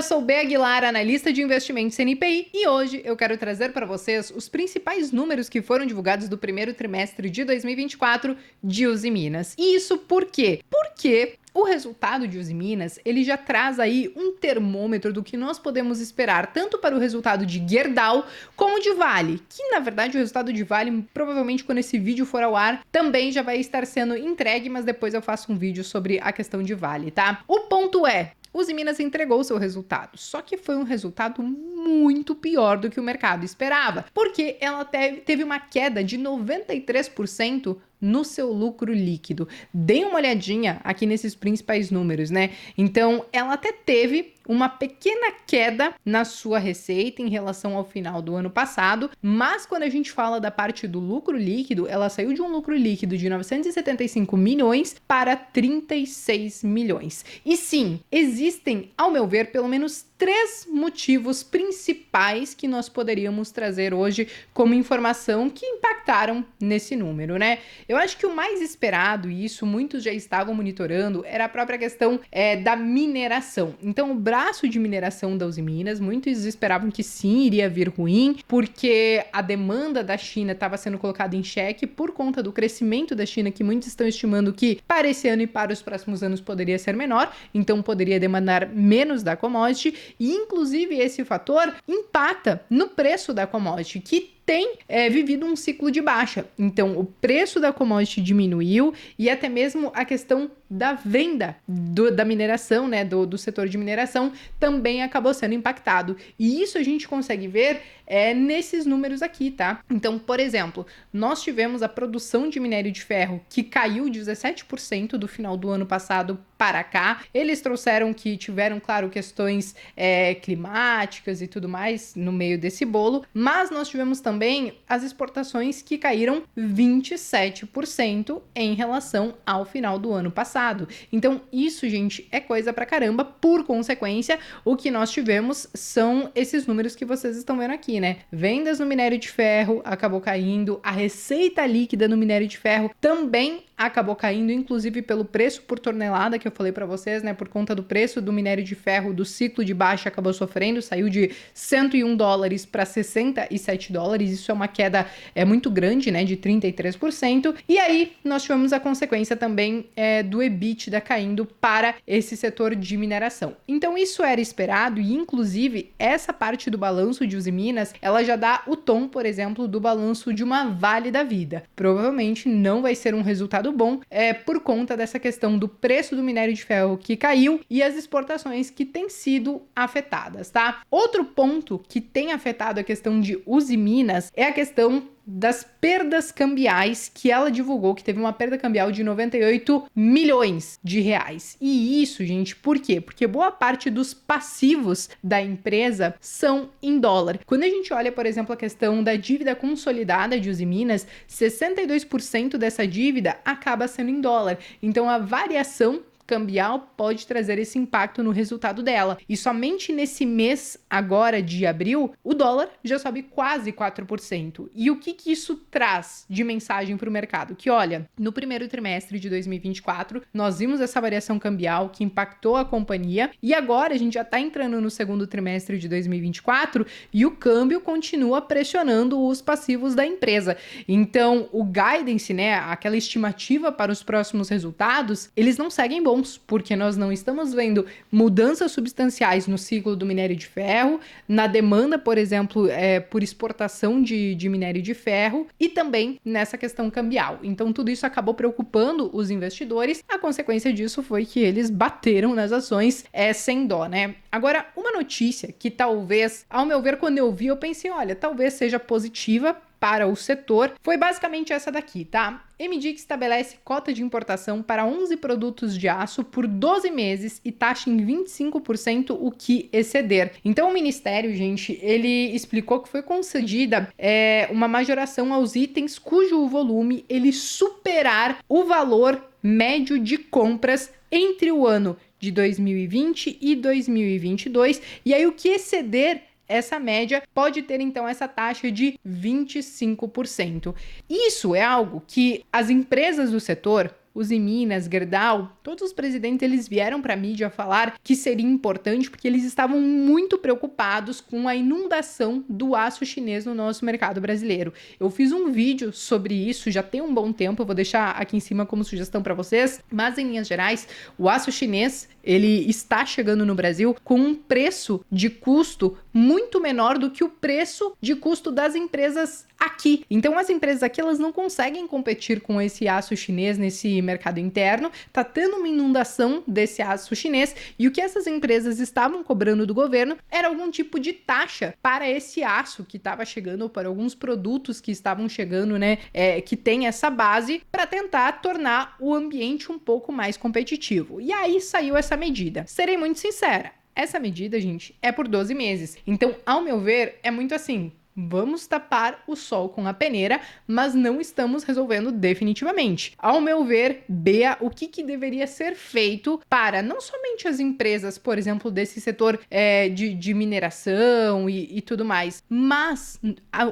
eu sou Bea Aguilar, analista de investimentos CNPI, e hoje eu quero trazer para vocês os principais números que foram divulgados do primeiro trimestre de 2024 de Usiminas. E isso por quê? Porque o resultado de Usiminas, ele já traz aí um termômetro do que nós podemos esperar tanto para o resultado de Gerdau como de Vale, que na verdade o resultado de Vale, provavelmente quando esse vídeo for ao ar, também já vai estar sendo entregue, mas depois eu faço um vídeo sobre a questão de Vale, tá? O ponto é, Usiminas entregou seu resultado, só que foi um resultado muito pior do que o mercado esperava, porque ela teve uma queda de 93% no seu lucro líquido. Deem uma olhadinha aqui nesses principais números, né? Então, ela até teve uma pequena queda na sua receita em relação ao final do ano passado, mas quando a gente fala da parte do lucro líquido, ela saiu de um lucro líquido de 975 milhões para 36 milhões. E sim, existem, ao meu ver, pelo menos 3 motivos principais que nós poderíamos trazer hoje como informação que impactaram nesse número, né? Eu acho que o mais esperado, e isso muitos já estavam monitorando, era a própria questão da mineração. Então, o braço de mineração da Usiminas, muitos esperavam que sim, iria vir ruim, porque a demanda da China estava sendo colocada em xeque por conta do crescimento da China, que muitos estão estimando que para esse ano e para os próximos anos poderia ser menor, então poderia demandar menos da commodity, e inclusive esse fator impacta no preço da commodity, que tem vivido um ciclo de baixa. Então, o preço da commodity diminuiu e até mesmo a questão da venda da mineração, né, do setor de mineração, também acabou sendo impactado. E isso a gente consegue ver nesses números aqui, tá? Então, por exemplo, nós tivemos a produção de minério de ferro que caiu 17% do final do ano passado para cá. Eles trouxeram que tiveram, claro, questões climáticas e tudo mais no meio desse bolo, mas nós tivemos também as exportações que caíram 27% em relação ao final do ano passado. Então, isso, gente, é coisa pra caramba. Por consequência, o que nós tivemos são esses números que vocês estão vendo aqui, né? Vendas no minério de ferro acabou caindo, a receita líquida no minério de ferro também acabou caindo, inclusive pelo preço por tonelada que eu falei para vocês, né? Por conta do preço do minério de ferro, do ciclo de baixa acabou sofrendo, saiu de 101 dólares para 67 dólares, isso é uma queda muito grande, né? De 33%. E aí nós tivemos a consequência também do EBITDA caindo para esse setor de mineração. Então isso era esperado e inclusive essa parte do balanço de Usiminas, ela já dá o tom, por exemplo, do balanço de uma Vale da Vida. Provavelmente não vai ser um resultado bom por conta dessa questão do preço do minério de ferro que caiu e as exportações que têm sido afetadas, tá? Outro ponto que tem afetado a questão de Usiminas é a questão das perdas cambiais que ela divulgou, que teve uma perda cambial de 98 milhões de reais. E isso, gente, por quê? Porque boa parte dos passivos da empresa são em dólar. Quando a gente olha, por exemplo, a questão da dívida consolidada de Usiminas, 62% dessa dívida acaba sendo em dólar. Então, a variação cambial pode trazer esse impacto no resultado dela. E somente nesse mês agora de abril, o dólar já sobe quase 4%. E o que isso traz de mensagem para o mercado? Que olha, no primeiro trimestre de 2024, nós vimos essa variação cambial que impactou a companhia e agora a gente já está entrando no segundo trimestre de 2024 e o câmbio continua pressionando os passivos da empresa. Então, o guidance, né, aquela estimativa para os próximos resultados, eles não seguem bons, porque nós não estamos vendo mudanças substanciais no ciclo do minério de ferro, na demanda, por exemplo, por exportação de minério de ferro e também nessa questão cambial. Então, tudo isso acabou preocupando os investidores. A consequência disso foi que eles bateram nas ações sem dó, né? Agora, uma notícia que talvez, ao meu ver, quando eu vi, eu pensei, olha, talvez seja positiva para o setor, foi basicamente essa daqui, tá? MDIC estabelece cota de importação para 11 produtos de aço por 12 meses e taxa em 25% o que exceder. Então o Ministério, gente, ele explicou que foi concedida uma majoração aos itens cujo volume ele superar o valor médio de compras entre o ano de 2020 e 2022, e aí o que exceder essa média pode ter então essa taxa de 25%. Isso é algo que as empresas do setor Usiminas, Gerdau, todos os presidentes eles vieram para a mídia falar que seria importante porque eles estavam muito preocupados com a inundação do aço chinês no nosso mercado brasileiro. Eu fiz um vídeo sobre isso já tem um bom tempo, eu vou deixar aqui em cima como sugestão para vocês, mas em linhas gerais, o aço chinês ele está chegando no Brasil com um preço de custo muito menor do que o preço de custo das empresas aqui. Então as empresas aqui elas não conseguem competir com esse aço chinês nesse mercado interno, tá tendo uma inundação desse aço chinês e o que essas empresas estavam cobrando do governo era algum tipo de taxa para esse aço que estava chegando, para alguns produtos que estavam chegando, né, que tem essa base para tentar tornar o ambiente um pouco mais competitivo. E aí saiu essa medida. Serei muito sincera, essa medida, gente, é por 12 meses. Então, ao meu ver, é muito assim, vamos tapar o sol com a peneira, mas não estamos resolvendo definitivamente. Ao meu ver, Bea, o que deveria ser feito para não somente as empresas, por exemplo, desse setor de mineração e tudo mais, mas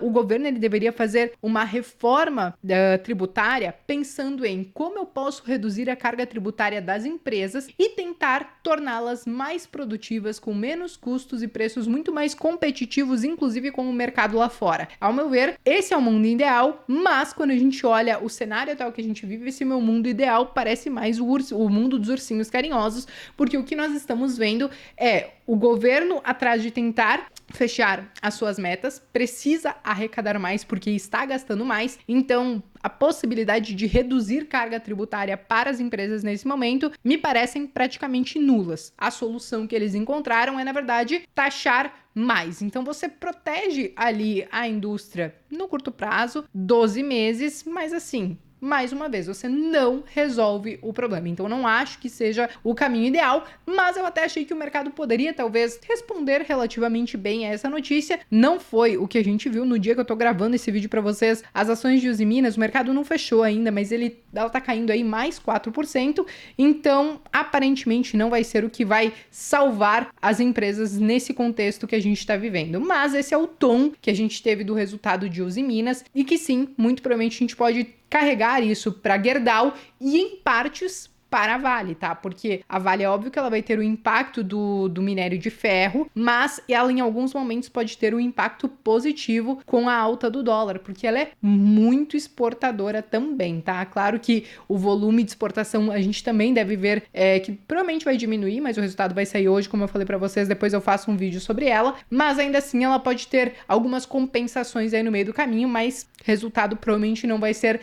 o governo ele deveria fazer uma reforma tributária pensando em como eu posso reduzir a carga tributária das empresas e tentar torná-las mais produtivas, com menos custos e preços muito mais competitivos, inclusive com o mercado lá fora. Ao meu ver, esse é o mundo ideal, mas quando a gente olha o cenário atual que a gente vive, esse meu mundo ideal parece mais o mundo dos ursinhos carinhosos, porque o que nós estamos vendo é o governo atrás de tentar fechar as suas metas, precisa arrecadar mais porque está gastando mais, então a possibilidade de reduzir carga tributária para as empresas nesse momento me parecem praticamente nulas. A solução que eles encontraram é, na verdade, taxar mais. Então você protege ali a indústria no curto prazo, 12 meses, mas assim, mais uma vez, você não resolve o problema. Então, não acho que seja o caminho ideal, mas eu até achei que o mercado poderia, talvez, responder relativamente bem a essa notícia. Não foi o que a gente viu no dia que eu tô gravando esse vídeo pra vocês. As ações de Usiminas, o mercado não fechou ainda, mas ela tá caindo aí mais 4%. Então, aparentemente, não vai ser o que vai salvar as empresas nesse contexto que a gente tá vivendo. Mas esse é o tom que a gente teve do resultado de Usiminas e que sim, muito provavelmente a gente pode carregar isso para Gerdau e em partes para a Vale, tá? Porque a Vale é óbvio que ela vai ter o impacto do minério de ferro, mas ela em alguns momentos pode ter um impacto positivo com a alta do dólar, porque ela é muito exportadora também, tá? Claro que o volume de exportação a gente também deve ver que provavelmente vai diminuir, mas o resultado vai sair hoje, como eu falei para vocês, depois eu faço um vídeo sobre ela, mas ainda assim ela pode ter algumas compensações aí no meio do caminho, mas resultado provavelmente não vai ser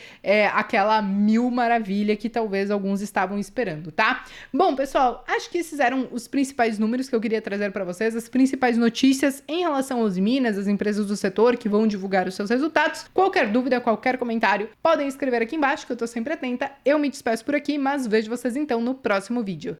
aquela mil maravilha que talvez alguns estavam esperando, tá? Bom, pessoal, acho que esses eram os principais números que eu queria trazer para vocês, as principais notícias em relação aos Minas, as empresas do setor que vão divulgar os seus resultados. Qualquer dúvida, qualquer comentário, podem escrever aqui embaixo que eu tô sempre atenta. Eu me despeço por aqui, mas vejo vocês então no próximo vídeo.